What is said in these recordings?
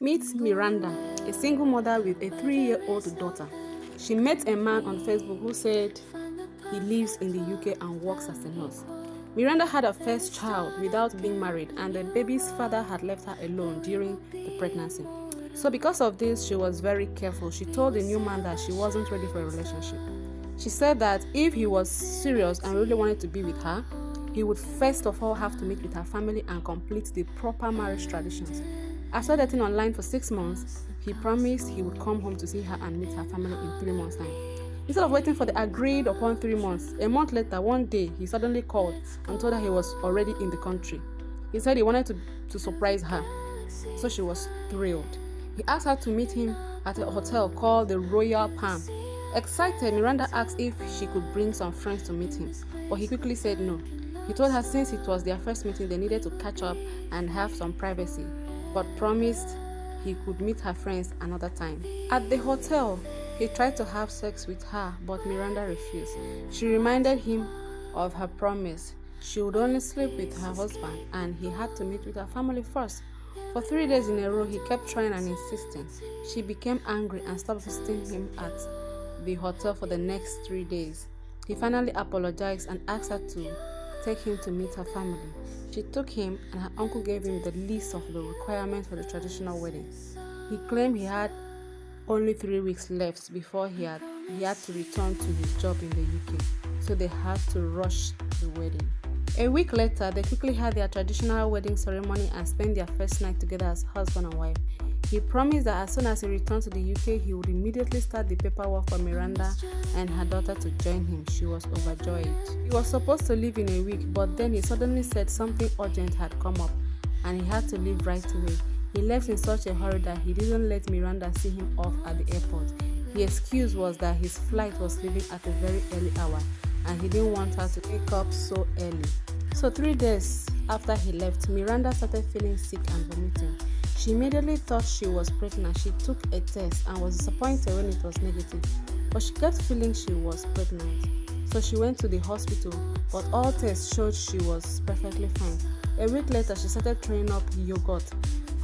Meet Miranda, a single mother with a 3-year-old daughter. She met a man on Facebook who said he lives in the UK and works as a nurse. Miranda had her first child without being married, and the baby's father had left her alone during the pregnancy. So because of this, she was very careful. She told the new man that she wasn't ready for a relationship. She said that if he was serious and really wanted to be with her, he would first of all have to meet with her family and complete the proper marriage traditions. After dating online for 6 months, he promised he would come home to see her and meet her family in 3 months' time. Instead of waiting for the agreed upon 3 months, a month later, one day, he suddenly called and told her he was already in the country. He said he wanted to surprise her, so she was thrilled. He asked her to meet him at a hotel called the Royal Palm. Excited, Miranda asked if she could bring some friends to meet him, but he quickly said no. He told her since it was their first meeting, they needed to catch up and have some privacy, but promised he could meet her friends another time. At the hotel, he tried to have sex with her, but Miranda refused. She reminded him of her promise. She would only sleep with her husband, and he had to meet with her family first. For 3 days in a row, he kept trying and insisting. She became angry and stopped visiting him at the hotel for the next 3 days. He finally apologized and asked her to take him to meet her family. She took him, and her uncle gave him the list of the requirements for the traditional wedding. He claimed he had only 3 weeks left before he had to return to his job in the UK, so they had to rush the wedding. A week later, they quickly had their traditional wedding ceremony and spent their first night together as husband and wife. He promised that as soon as he returned to the UK, he would immediately start the paperwork for Miranda and her daughter to join him. She was overjoyed. He was supposed to leave in a week, but then he suddenly said something urgent had come up and he had to leave right away. He left in such a hurry that he didn't let Miranda see him off at the airport. The excuse was that his flight was leaving at a very early hour and he didn't want her to wake up so early. So 3 days after he left, Miranda started feeling sick and vomiting. She immediately thought she was pregnant. She took a test and was disappointed when it was negative, but she kept feeling she was pregnant. So she went to the hospital, but all tests showed she was perfectly fine. A week later, she started throwing up yogurt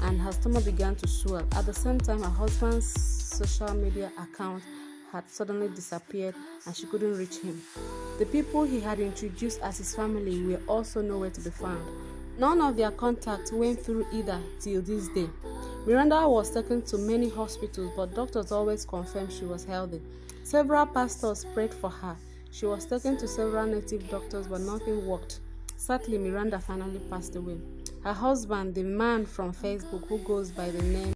and her stomach began to swell. At the same time, her husband's social media account had suddenly disappeared and she couldn't reach him. The people he had introduced as his family were also nowhere to be found. None of their contacts went through either till this day. Miranda was taken to many hospitals, but doctors always confirmed she was healthy. Several pastors prayed for her. She was taken to several native doctors, but nothing worked. Sadly, Miranda finally passed away. Her husband, the man from Facebook who goes by the name